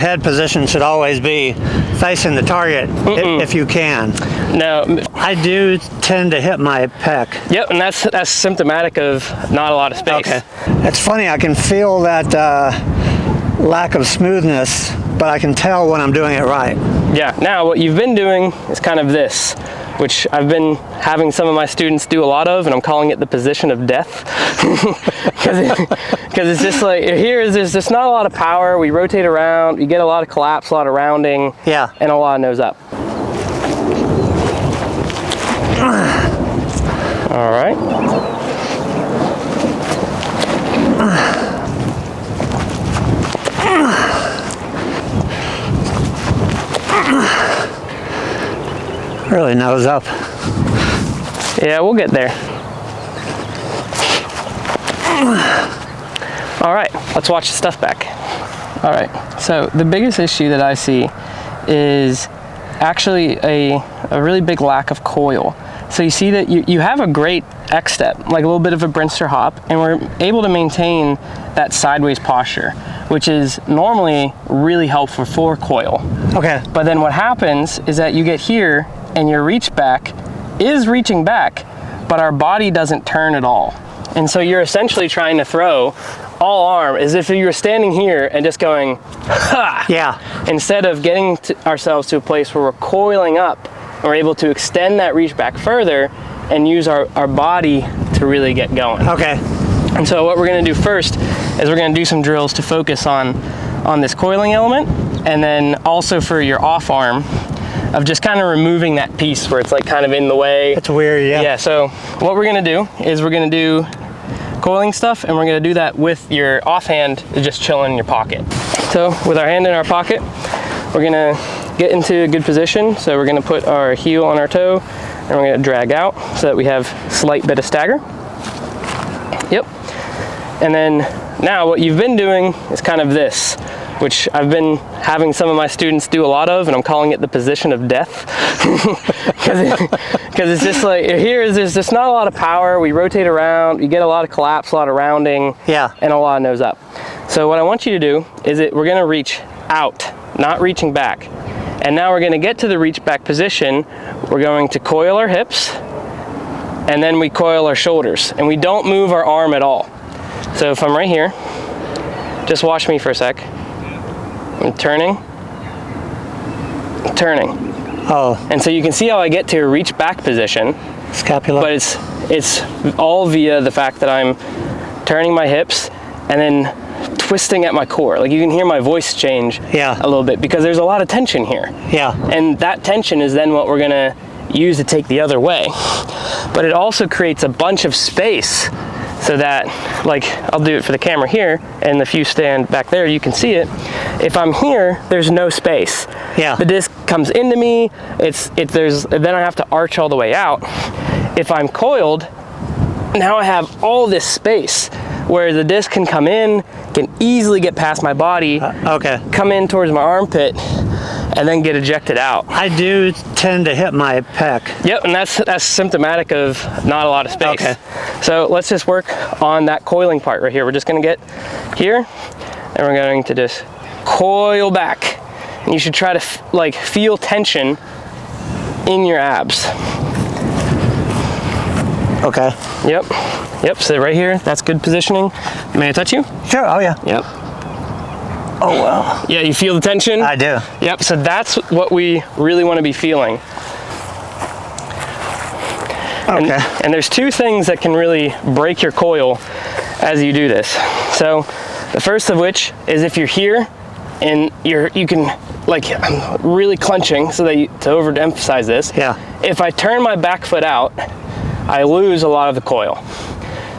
Head position should always be facing the target if you can. No. I do tend to hit my pec. Yep, and that's symptomatic of not a lot of space. Okay. It's funny, I can feel that lack of smoothness, but I can tell when I'm doing it right. Yeah, now what you've been doing is kind of this, which I've been having some of my students do a lot of, and I'm calling it the position of death. Because it's just like, there's just not a lot of power. We rotate around, you get a lot of collapse, a lot of rounding, yeah, and a lot of nose up. All right. Really nose up. Yeah, we'll get there. All right, let's watch the stuff back. All right, so the biggest issue that I see is actually a really big lack of coil. So you see that you have a great X step, like a little bit of a Brinster hop, and we're able to maintain that sideways posture, which is normally really helpful for coil. Okay. But then what happens is that you get here and your reach back is reaching back, but our body doesn't turn at all. And so you're essentially trying to throw all arm as if you were standing here and just going, ha! Yeah. Instead of getting ourselves to a place where we're coiling up and we're able to extend that reach back further and use our body to really get going. Okay. And so what we're gonna do first is we're gonna do some drills to focus on this coiling element, and then also for your off arm, of just kind of removing that piece where it's like kind of in the way. It's weird, yeah. Yeah, so what we're gonna do is we're gonna do coiling stuff, and we're gonna do that with your offhand just chilling in your pocket. So with our hand in our pocket, we're gonna get into a good position. So we're gonna put our heel on our toe, and we're gonna drag out so that we have slight bit of stagger. Yep. And then now what you've been doing is kind of this, which I've been having some of my students do a lot of, and I'm calling it the position of death. Because it's just like, there's just not a lot of power. We rotate around, you get a lot of collapse, a lot of rounding, yeah, and a lot of nose up. So what I want you to do is we're gonna reach out, not reaching back. And now we're gonna get to the reach back position. We're going to coil our hips, and then we coil our shoulders, and we don't move our arm at all. So if I'm right here, just watch me for a sec. I'm turning. Oh. And so you can see how I get to a reach back position. Scapula. But it's all via the fact that I'm turning my hips and then twisting at my core. Like you can hear my voice change a little bit because there's a lot of tension here. Yeah. And that tension is then what we're gonna use to take the other way. But it also creates a bunch of space so that, like, I'll do it for the camera here, and if you stand back there, you can see it. If I'm here, there's no space. Yeah. The disc comes into me, then I have to arch all the way out. If I'm coiled, now I have all this space where the disc can come in, can easily get past my body, come in towards my armpit, and then get ejected out. I do tend to hit my pec. Yep, and that's symptomatic of not a lot of space. Okay. So let's just work on that coiling part right here. We're just gonna get here, and we're going to just coil back. And you should try to feel tension in your abs. Okay. Yep, so right here, that's good positioning. May I touch you? Sure, oh yeah. Yep. Oh, wow. Yeah, you feel the tension? I do. Yep, so that's what we really want to be feeling. Okay. And there's two things that can really break your coil as you do this. So the first of which is if you're here and you can, like, I'm really clenching so that to overemphasize this. Yeah. If I turn my back foot out, I lose a lot of the coil.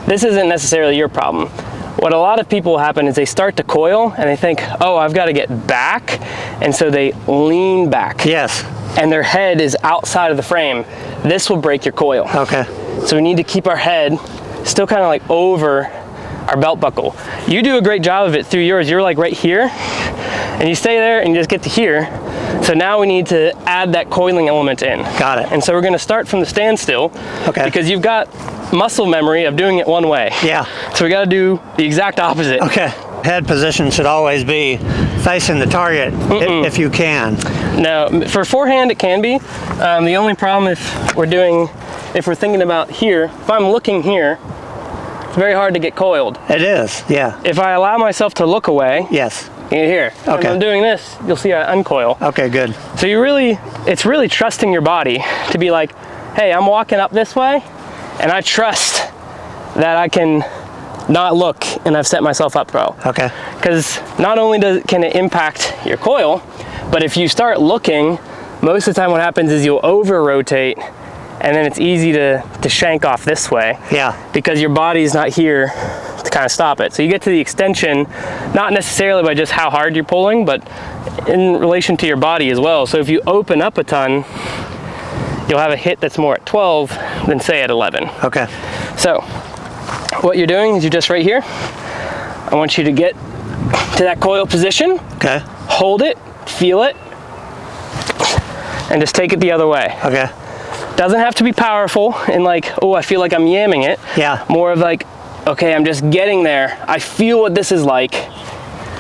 This isn't necessarily your problem. What a lot of people happen is they start to coil and they think, oh, I've got to get back. And so they lean back. Yes. And their head is outside of the frame. This will break your coil. Okay. So we need to keep our head still kind of like over our belt buckle. You do a great job of it through yours. You're like right here and you stay there and you just get to here. So now we need to add that coiling element in. Got it. And so we're going to start from the standstill. Okay. Because you've got muscle memory of doing it one way. Yeah. So we got to do the exact opposite. Okay. Head position should always be facing the target if you can. No, for forehand it can be. The only problem if we're thinking about here, if I'm looking here, it's very hard to get coiled. It is, yeah. If I allow myself to look away, yes. Here, okay. When I'm doing this, you'll see I uncoil. Okay, good. So it's really trusting your body to be like, hey, I'm walking up this way, and I trust that I can not look, and I've set myself up well. Okay. Because not only can it impact your coil, but if you start looking, most of the time what happens is you'll over rotate, and then it's easy to shank off this way. Yeah. Because your body's not here to kind of stop it. So you get to the extension, not necessarily by just how hard you're pulling, but in relation to your body as well. So if you open up a ton, you'll have a hit that's more at 12 than say at 11. Okay. So what you're doing is you're just right here. I want you to get to that coil position. Okay. Hold it, feel it, and just take it the other way. Okay. Doesn't have to be powerful and like, oh, I feel like I'm yamming it. Yeah. More of like, okay, I'm just getting there. I feel what this is like,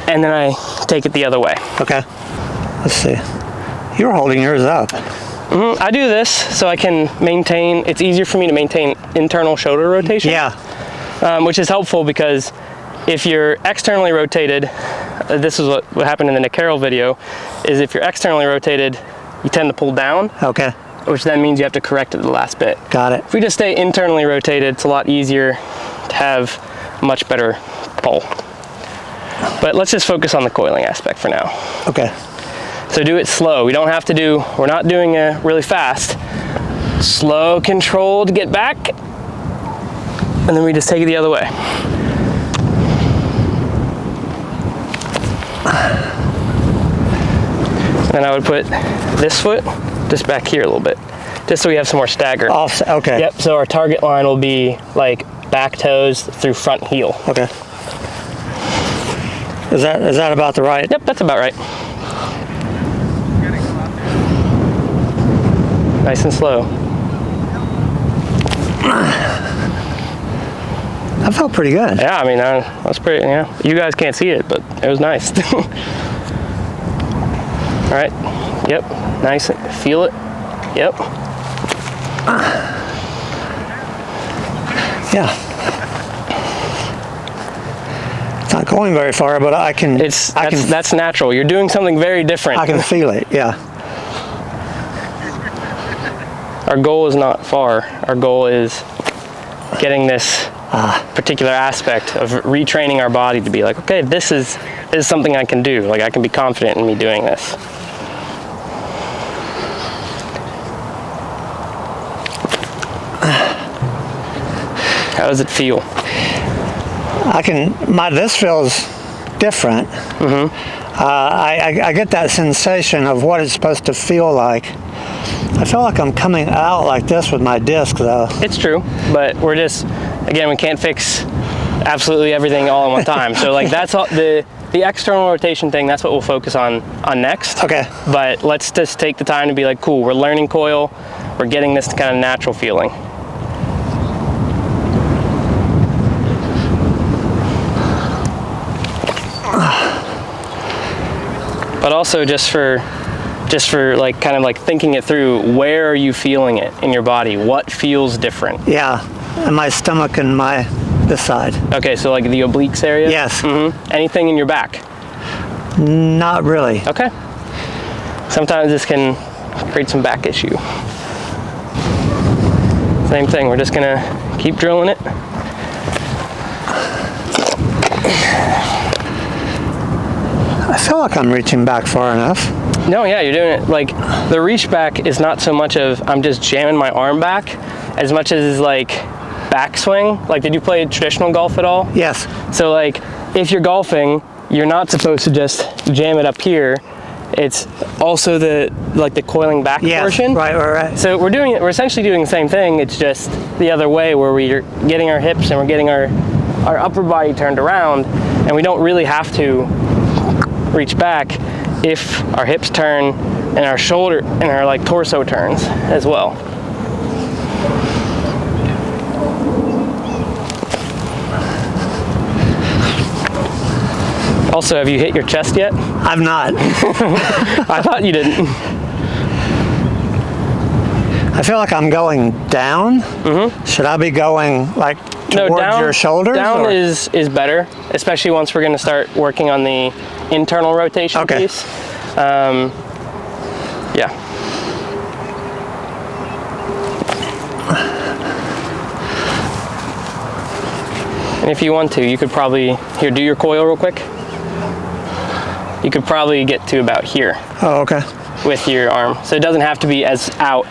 and then I take it the other way. Okay. Let's see. You're holding yours up. I do this so I can maintain, it's easier for me to maintain internal shoulder rotation. Yeah. Which is helpful because if you're externally rotated, this is what happened in the Nick Carroll video, is if you're externally rotated, you tend to pull down. Okay. Which then means you have to correct it the last bit. Got it. If we just stay internally rotated, it's a lot easier to have a much better pull. But let's just focus on the coiling aspect for now. Okay. So do it slow. We're not doing it really fast. Slow, controlled, get back. And then we just take it the other way. And I would put this foot just back here a little bit, just so we have some more stagger. Offset, okay. Yep, so our target line will be like back toes through front heel. Okay. Is that about the right? Yep, that's about right. Nice and slow. That felt pretty good. Yeah, I mean, that's pretty, yeah. You guys can't see it, but it was nice. All right, yep, nice, feel it, yep. Yeah. It's not going very far, but I can... That's natural. You're doing something very different. I can feel it, yeah. Our goal is not far. Our goal is getting this particular aspect of retraining our body to be like, okay, this is something I can do. Like, I can be confident in me doing this. How does it feel? This feels different. Mm-hmm. I get that sensation of what it's supposed to feel like. I feel like I'm coming out like this with my disc though. It's true, but we're just, again, we can't fix absolutely everything all in one time. So like that's all, the external rotation thing, that's what we'll focus on next. Okay. But let's just take the time to be like, cool, we're learning coil, we're getting this kind of natural feeling. But also just for like kind of like thinking it through, where are you feeling it in your body? What feels different? Yeah, in my stomach and this side. Okay, so like the obliques area? Yes. Mm-hmm. Anything in your back? Not really. Okay. Sometimes this can create some back issue. Same thing, we're just gonna keep drilling it. I feel like I'm reaching back far enough. No, yeah, you're doing it. Like, the reach back is not so much of I'm just jamming my arm back, as much as like backswing. Like, did you play traditional golf at all? Yes. So like, if you're golfing, you're not supposed to just jam it up here. It's also the coiling back portion. Right. So we're essentially doing the same thing. It's just the other way, where we're getting our hips and we're getting our upper body turned around, and we don't really have to reach back if our hips turn and our shoulder and our like torso turns as well. Also, have you hit your chest yet? I've not. I thought you didn't. I feel like I'm going down. Should I be going like towards your shoulders? Down is better, especially once we're going to start working on the internal rotation piece. Yeah. And if you want to, you could probably, here, do your coil real quick. You could probably get to about here. Oh, okay. With your arm. So it doesn't have to be as out.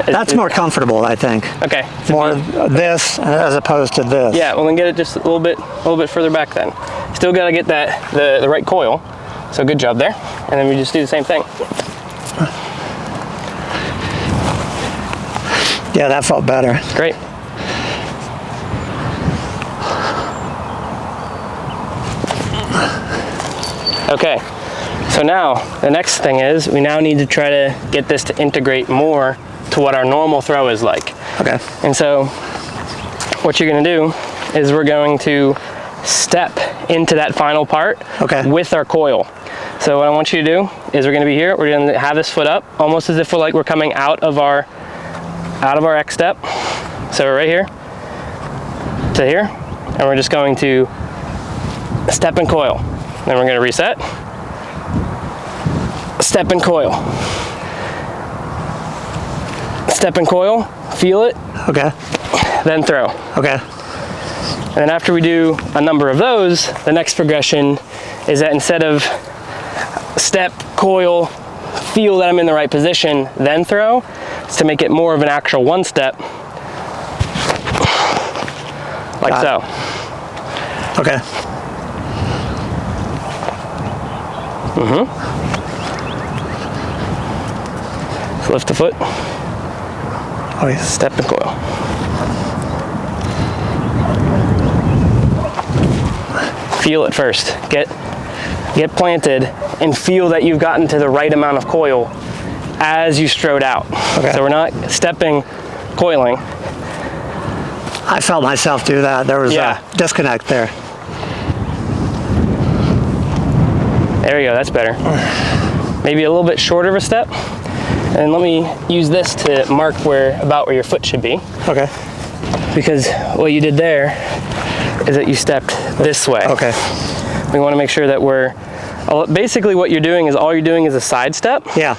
That's more comfortable, I think. Okay. More this as opposed to this. Yeah, well then get it just a little bit further back then. Still gotta get that the right coil. So good job there. And then we just do the same thing. Yeah, that felt better. Great. Okay, so now the next thing is we now need to try to get this to integrate more to what our normal throw is like. Okay. And so what you're gonna do is we're going to step into that final part with our coil. So what I want you to do is we're gonna be here, we're gonna have this foot up, almost as if we're coming out of our X step. So we're right here to here, and we're just going to step and coil. Then we're gonna reset, step and coil. Step and coil, feel it. Okay. Then throw. Okay. And then after we do a number of those, the next progression is that instead of step, coil, feel that I'm in the right position, then throw, it's to make it more of an actual one step. Like so. Okay. So lift the foot. Oh, yeah. Step and coil. Feel it first. Get planted and feel that you've gotten to the right amount of coil as you strode out. Okay. So we're not stepping, coiling. I felt myself do that. There was a disconnect there. There you go, that's better. Maybe a little bit shorter of a step. And let me use this to mark about where your foot should be. Okay. Because what you did there is that you stepped this way. Okay. We want to make sure that basically what you're doing is all you're doing is a side step. Yeah.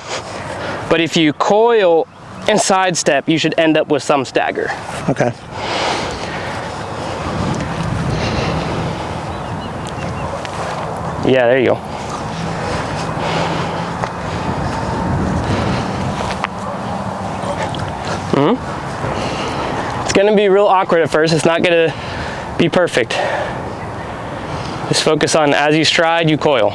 But if you coil and side step, you should end up with some stagger. Okay. Yeah, there you go. It's gonna be real awkward at first. It's not gonna be perfect. Just focus on as you stride, you coil.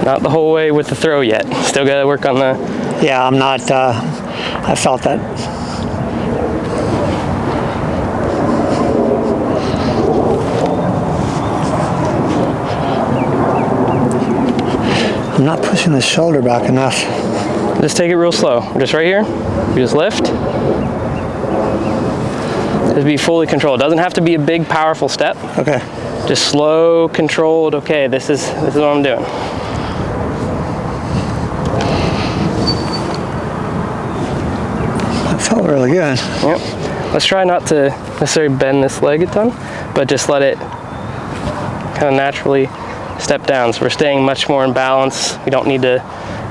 Not the whole way with the throw yet. Still gotta work on the... Yeah, I'm not, I felt that. I'm not pushing the shoulder back enough. Just take it real slow. Just right here. You just lift. Just be fully controlled. It doesn't have to be a big, powerful step. Okay. Just slow, controlled. Okay, this is what I'm doing. That felt really good. Yep. Let's try not to necessarily bend this leg a ton, but just let it kind of naturally step down. So we're staying much more in balance. We don't need to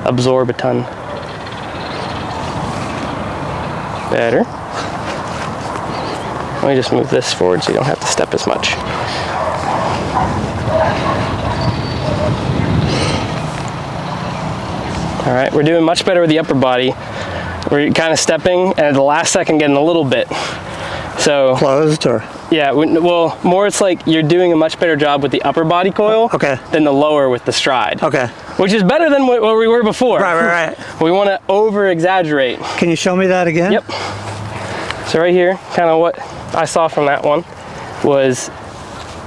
absorb a ton. Better. Let me just move this forward so you don't have to step as much. All right, we're doing much better with the upper body. We're kind of stepping and at the last second getting a little bit. So closed or? Yeah, well, more it's like you're doing a much better job with the upper body coil than the lower with the stride. Okay. Which is better than what we were before. Right. We want to over exaggerate. Can you show me that again? Yep. So right here, kind of what I saw from that one was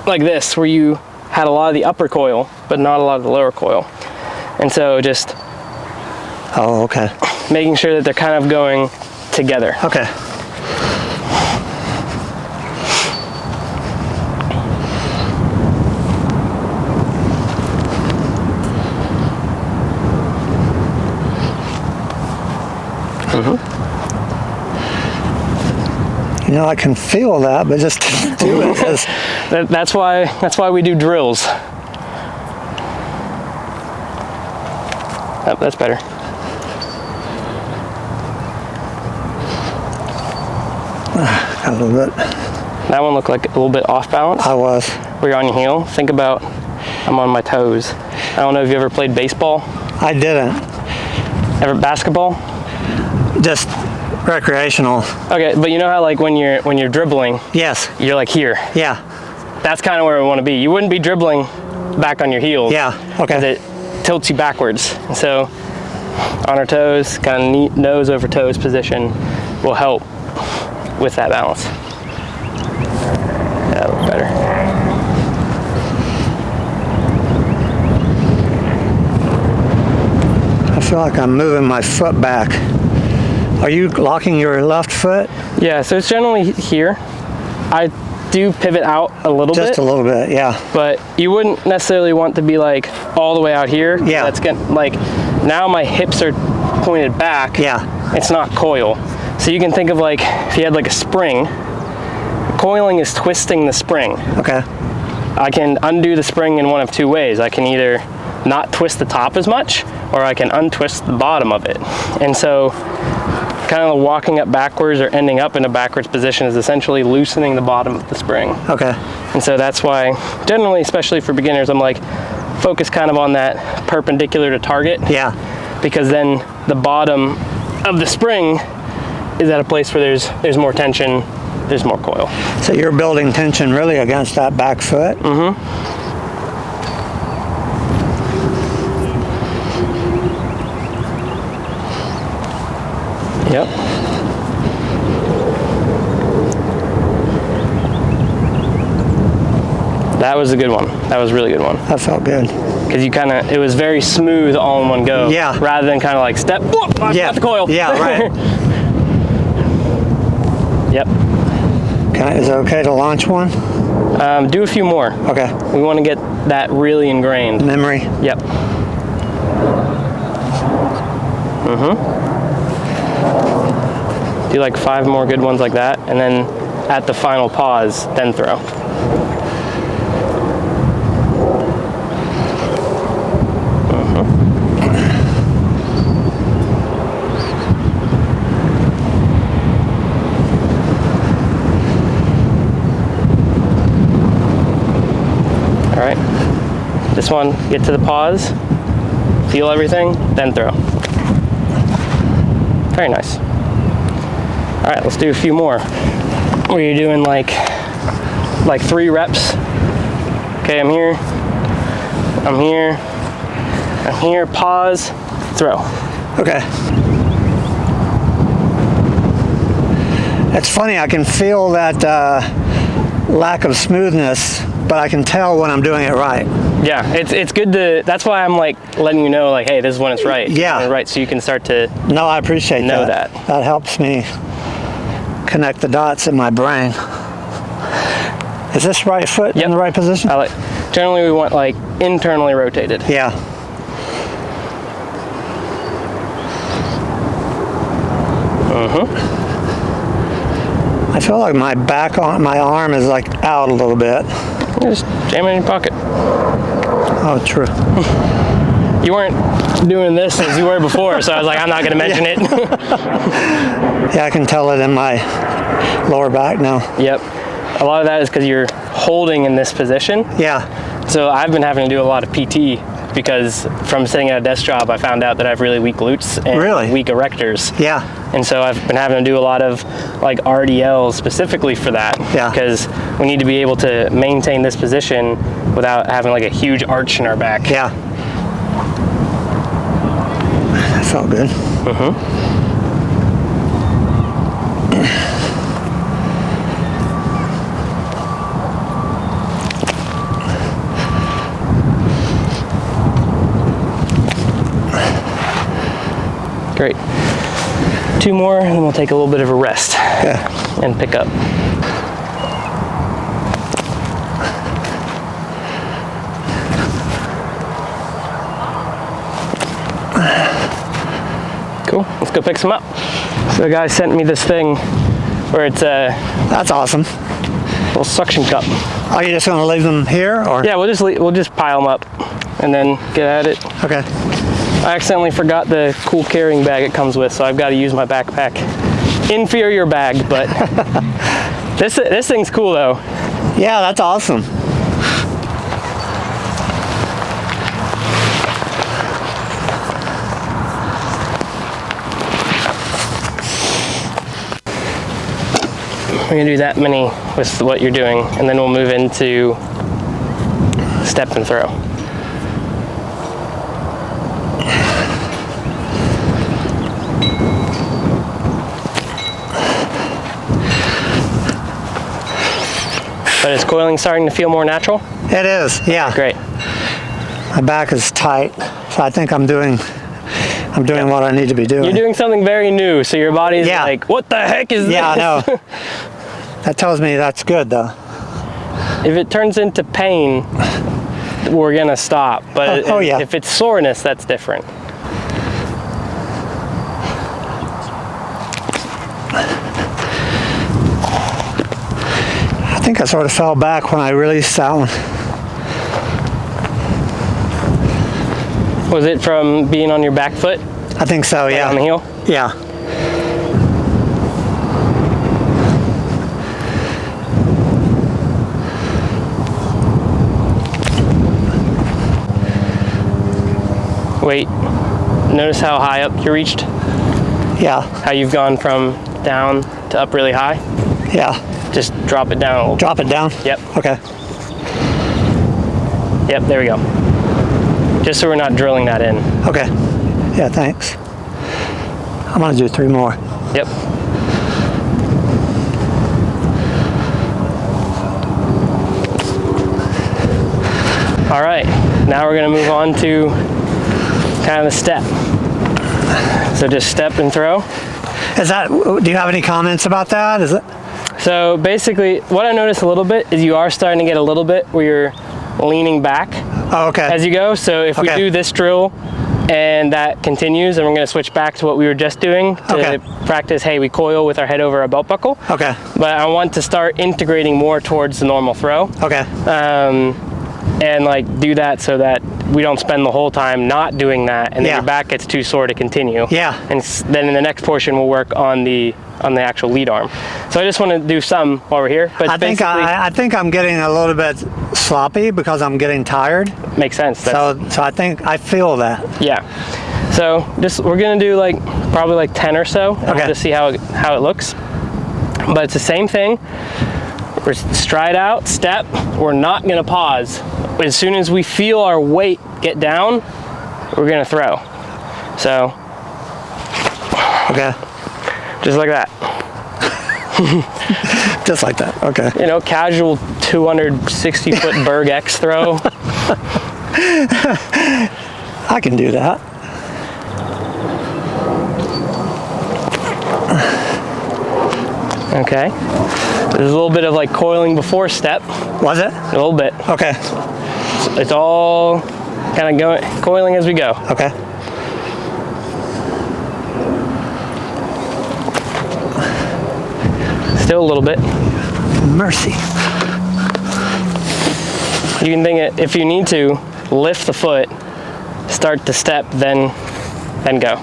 like this, where you had a lot of the upper coil, but not a lot of the lower coil. And so just making sure that they're kind of going together. Okay. You know, I can feel that, but just do it. That's why we do drills. Oh, that's better. A little bit. That one looked like a little bit off balance. I was. Where you're on your heel. Think about, I'm on my toes. I don't know if you ever played baseball. I didn't. Ever basketball? Just recreational. Okay, but you know how like when you're dribbling, Yes. you're like here. Yeah. That's kind of where we want to be. You wouldn't be dribbling back on your heels. Yeah. Because Okay. it tilts you backwards. And so on our toes, kind of neat nose over toes position will help with that balance. That looks better. I feel like I'm moving my foot back. Are you locking your left foot? Yeah, so it's generally here. I do pivot out a little bit. Just a little bit, yeah. But you wouldn't necessarily want to be like all the way out here. Yeah. That's getting like, now my hips are pointed back. Yeah. It's not coil. So you can think of like, if you had like a spring, coiling is twisting the spring. Okay. I can undo the spring in one of two ways. I can either not twist the top as much, or I can untwist the bottom of it. And so kind of walking up backwards or ending up in a backwards position is essentially loosening the bottom of the spring. Okay. And so that's why generally, especially for beginners, I'm like, focus kind of on that perpendicular to target. Yeah. Because then the bottom of the spring is at a place where there's more tension, there's more coil. So you're building tension really against that back foot? Mm-hmm. Yep. That was a good one. That was a really good one. That felt good. Because you kind of, it was very smooth all in one go. Yeah. Rather than kind of like step, whoop, I got the coil. Yeah, right. Yep. Is it okay to launch one? Do a few more. Okay. We want to get that really ingrained. Memory? Yep. Mm-hmm. Do like 5 more good ones like that, and then at the final pause, then throw. All right. This one, get to the pause, feel everything, then throw. Very nice. All right, let's do a few more. Where you're doing like 3 reps. Okay, I'm here, I'm here, I'm here, pause, throw. Okay. It's funny, I can feel that lack of smoothness, but I can tell when I'm doing it right. Yeah, it's good to, that's why I'm like letting you know like, hey, this is when it's right. Yeah. Right, so you can start to No, I appreciate know that. that. That helps me connect the dots in my brain. Is this right foot in the right position? Generally we want like internally rotated. Yeah. I feel like my back on my arm is like out a little bit. Just jam it in your pocket. Oh, true. You weren't doing this as you were before, so I was like, I'm not going to mention it. Yeah, I can tell it in my lower back now. Yep. A lot of that is because you're holding in this position. Yeah. So I've been having to do a lot of PT because from sitting at a desk job, I found out that I have really weak glutes and weak erectors. Yeah. And so I've been having to do a lot of like RDLs specifically for that. Yeah. Because we need to be able to maintain this position without having like a huge arch in our back. Yeah. That felt good. Mm-hmm. Great. 2 more, and then we'll take a little bit of a rest and pick up. Cool, let's go pick some up. So the guy sent me this thing where it's a... That's awesome. Little suction cup. Are you just gonna leave them here, or? Yeah, we'll just pile them up and then get at it. Okay. I accidentally forgot the cool carrying bag it comes with, so I've got to use my backpack. Inferior bag, but this thing's cool though. Yeah, that's awesome. We're gonna do that many with what you're doing, and then we'll move into step and throw. But is coiling starting to feel more natural? It is, yeah. Great. My back is tight, so I think I'm doing what I need to be doing. You're doing something very new, so your body's like, what the heck is this? Yeah, I know. That tells me that's good, though. If it turns into pain, we're gonna stop. But if it's soreness, that's different. I think I sort of fell back when I released that one. Was it from being on your back foot? I think so, yeah. On the heel? Yeah. Wait, notice how high up you reached? Yeah. How you've gone from down to up really high? Yeah. Just drop it down a little. Drop it down? Yep. Okay. Yep, there we go. Just so we're not drilling that in. Okay. Yeah, thanks. I'm gonna do 3 more. Yep. All right, now we're gonna move on to kind of the step. So just step and throw. Is that, do you have any comments about that? Is it? So basically, what I noticed a little bit is you are starting to get a little bit where you're leaning back as you go. So if we do this drill and that continues, and we're going to switch back to what we were just doing to practice, hey, we coil with our head over a belt buckle. Okay. But I want to start integrating more towards the normal throw. Okay. And like do that so that we don't spend the whole time not doing that, and then your back gets too sore to continue. Yeah. And then in the next portion, we'll work on the actual lead arm. So I just want to do some while we're here. But I think I'm getting a little bit sloppy because I'm getting tired. Makes sense. So I think I feel that. Yeah. So we're gonna do like probably like 10 or so. And we'll just see how it looks. But it's the same thing. We're stride out, step. We're not gonna pause. As soon as we feel our weight get down, we're gonna throw. So. Okay. Just like that. Just like that, okay. You know, casual 260-foot Berg X throw. I can do that. Okay. There's a little bit of like coiling before step. Was it? A little bit. Okay. It's all kind of coiling as we go. Okay. Still a little bit. Mercy. You can think it, if you need to, lift the foot, start to step, then go.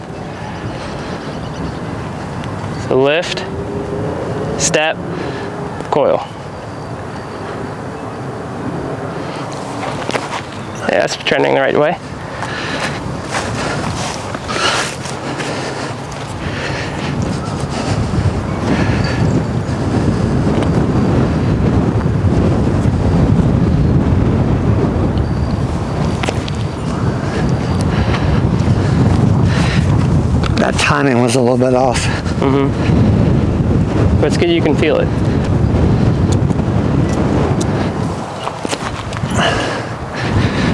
So lift, step, coil. Yeah, that's trending the right way. That timing was a little bit off. But it's good you can feel it.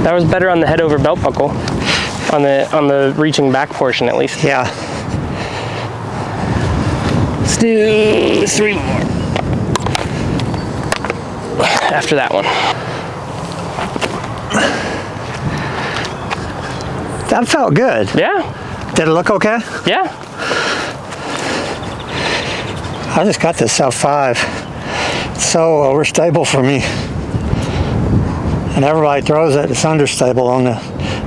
That was better on the head over belt buckle, on the reaching back portion at least. Yeah. do 3 more after that one. That felt good. Yeah. Did it look okay? Yeah. I just got this L5. It's so overstable for me. And everybody throws it. It's understable on the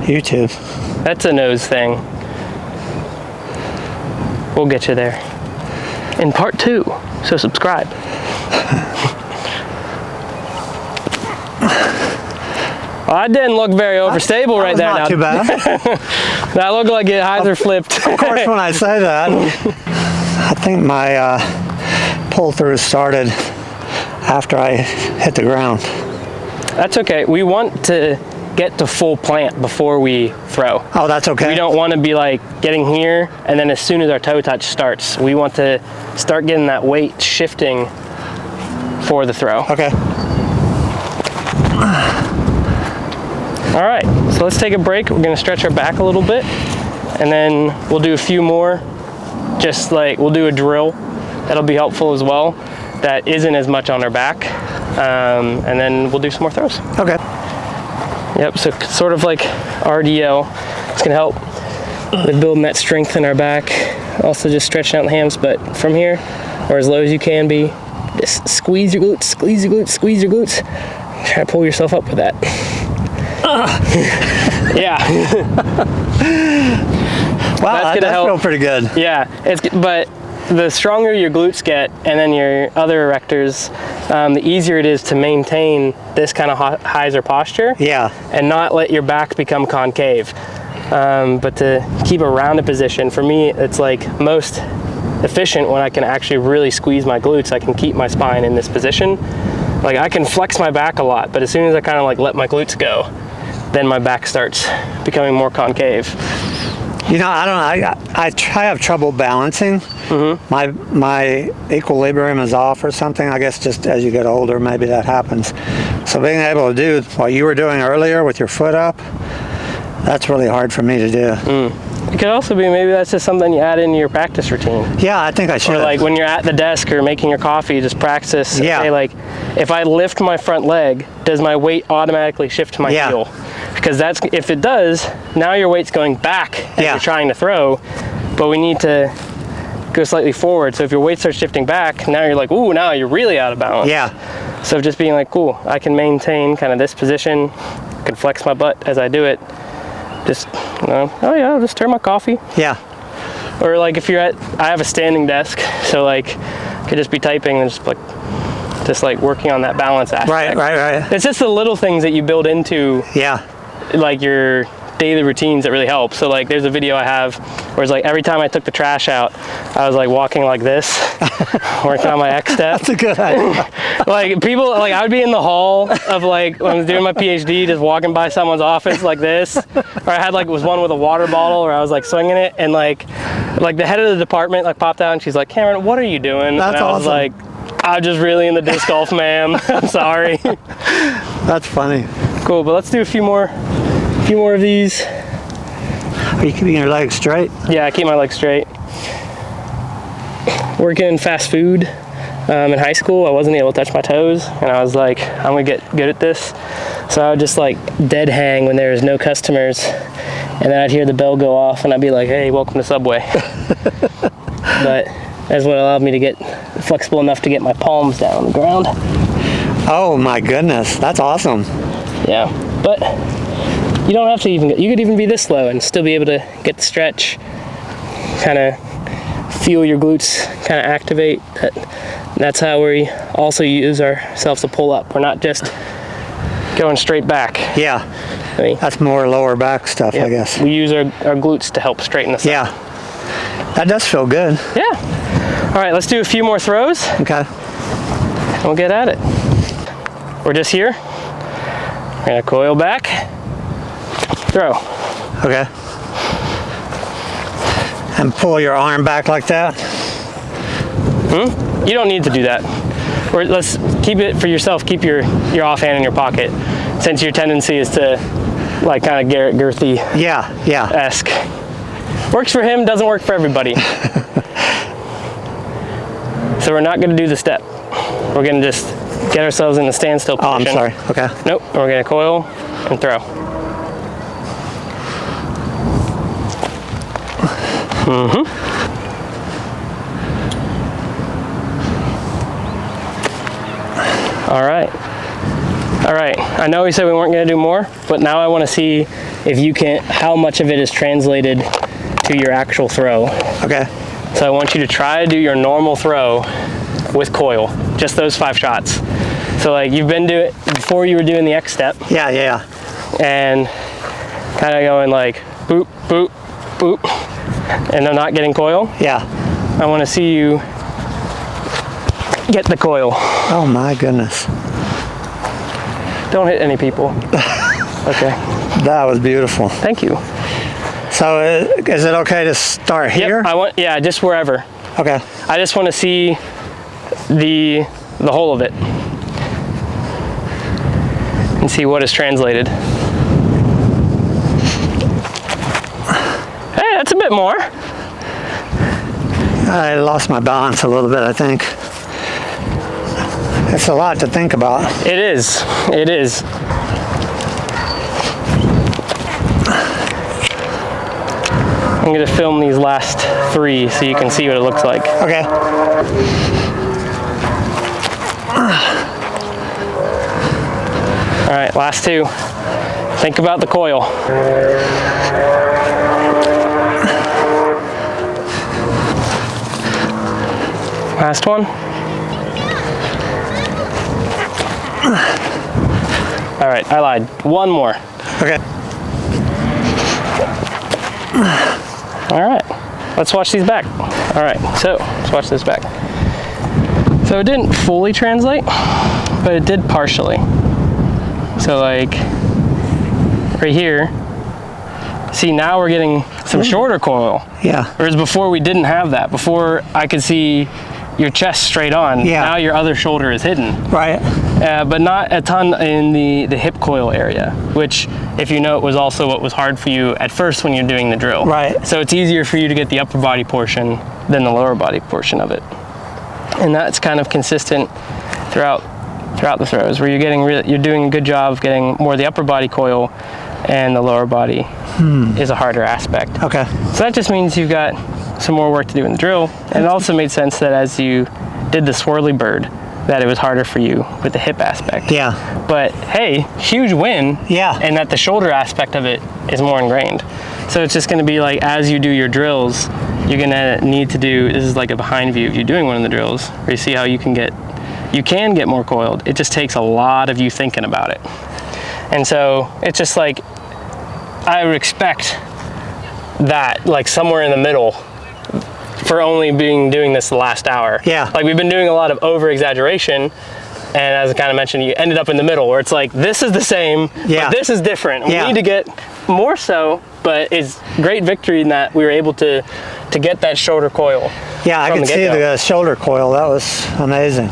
YouTube. That's a nose thing. We'll get you there in part 2. So subscribe. Well, that didn't look very overstable right there. Not too bad. That looked like it either flipped. Of course, when I say that, I think my pull-through started after I hit the ground. That's okay. We want to get to full plant before we throw. Oh, that's okay. We don't want to be like getting here and then as soon as our toe touch starts, we want to start getting that weight shifting for the throw. Okay. All right, so let's take a break. We're gonna stretch our back a little bit and then we'll do a few more, just like we'll do a drill. That'll be helpful as well. That isn't as much on our back. And then we'll do some more throws. Okay. Yep, so sort of like RDL. It's gonna help with building that strength in our back. Also just stretching out the hams, but from here, or as low as you can be, just squeeze your glutes, squeeze your glutes, squeeze your glutes. Try to pull yourself up with that. Yeah. Wow, that does feel pretty good. Yeah, but the stronger your glutes get and then your other erectors, the easier it is to maintain this kind of hyzer posture. Yeah. And not let your back become concave. But to keep a rounded position, for me, it's like most efficient when I can actually really squeeze my glutes. I can keep my spine in this position. Like I can flex my back a lot, but as soon as I kind of like let my glutes go, then my back starts becoming more concave. You know, I don't know. I have trouble balancing. Mm-hmm. My equilibrium is off or something. I guess just as you get older, maybe that happens. So being able to do what you were doing earlier with your foot up, that's really hard for me to do. It could also be maybe that's just something you add into your practice routine. Yeah, I think I should. Or like when you're at the desk or making your coffee, just practice. Yeah. Okay, like if I lift my front leg, does my weight automatically shift to my heel? Because that's, if it does, now your weight's going back as you're trying to throw, but we need to go slightly forward. So if your weight starts shifting back, now you're like, ooh, now you're really out of balance. Yeah. So just being like, cool, I can maintain kind of this position, I can flex my butt as I do it. Just, you know, oh yeah, I'll just stir my coffee. Yeah. Or like if you're at, I have a standing desk, so like I could just be typing and just like working on that balance aspect. Right. It's just the little things that you build into like your daily routines that really help. So like there's a video I have where it's like every time I took the trash out, I was like walking like this, working on my X step. That's a good idea. Like people, like I would be in the hall of like when I was doing my PhD, just walking by someone's office like this, or I had like was one with a water bottle where I was like swinging it, and like the head of the department like popped out and she's like, Cameron, what are you doing? That's and I was awesome. like, I'm just really in the disc golf, ma'am. I'm sorry. That's funny. Cool, but let's do a few more of these. Are you keeping your legs straight? Yeah, I keep my legs straight. Working in fast food in high school, I wasn't able to touch my toes, and I was like, I'm gonna get good at this. So I would just like dead hang when there was no customers, and then I'd hear the bell go off, and I'd be like, hey, welcome to Subway. But that's what allowed me to get flexible enough to get my palms down on the ground. Oh my goodness, that's awesome. Yeah, but you don't have to even, you could even be this low and still be able to get the stretch, kind of feel your glutes kind of activate. That's how we also use ourselves to pull up. We're not just going straight back. Yeah, I mean, that's more lower back stuff, I guess. We use our glutes to help straighten us up. Yeah, that does feel good. Yeah. All right, let's do a few more throws. Okay. And we'll get at it. We're just here. We're gonna coil back, throw. Okay. And pull your arm back like that? You don't need to do that. Or let's keep it for yourself. Keep your offhand in your pocket, since your tendency is to like kind of Garrett Girthy esque. Works for him, doesn't work for everybody. So we're not gonna do the step. We're gonna just get ourselves in the standstill position. Oh, I'm sorry, okay. Nope, we're gonna coil and throw. All right. All right, I know we said we weren't gonna do more, but now I wanna see if you can, how much of it is translated to your actual throw. Okay. So I want you to try to do your normal throw with coil, just those 5 shots. So like you've been doing, before you were doing the X step. Yeah, yeah. And kind of going like boop, boop, boop, and I'm not getting coil. Yeah. I want to see you get the coil. Oh my goodness. Don't hit any people. Okay. That was beautiful. Thank you. So is it okay to start here? Yep, yeah, just wherever. Okay. I just want to see the whole of it and see what is translated. Hey, that's a bit more. I lost my balance a little bit, I think. It's a lot to think about. It is. It is. I'm going to film these last 3 so you can see what it looks like. Okay. All right, last 2. Think about the coil. Last one. All right, I lied. 1 more. Okay. All right, let's watch these back. All right, so let's watch this back. So it didn't fully translate, but it did partially. So like right here, see now we're getting some shorter coil. Yeah. Whereas before we didn't have that. Before I could see your chest straight on. Yeah. Now your other shoulder is hidden. Right. But not a ton in the hip coil area, which, if you know, it was also what was hard for you at first when you're doing the drill. Right. So it's easier for you to get the upper body portion than the lower body portion of it. And that's kind of consistent throughout the throws, where you're doing a good job of getting more of the upper body coil, and the lower body is a harder aspect. Okay. So that just means you've got some more work to do in the drill. And it also made sense that as you did the swirly bird, that it was harder for you with the hip aspect. Yeah. But hey, huge win. Yeah. And that the shoulder aspect of it is more ingrained. So it's just gonna be like, as you do your drills, you're gonna need to do, this is like a behind view, if you're doing one of the drills, where you see how you can get more coiled. It just takes a lot of you thinking about it. And so it's just like, I would expect that like somewhere in the middle for only doing this the last hour. Yeah. Like we've been doing a lot of over exaggeration, and as I kind of mentioned, you ended up in the middle where it's like, this is the same, yeah, but this is different. And yeah, we need to get more so, but it's great victory in that we were able to get that shoulder coil. Yeah, I could see the shoulder coil. That was amazing.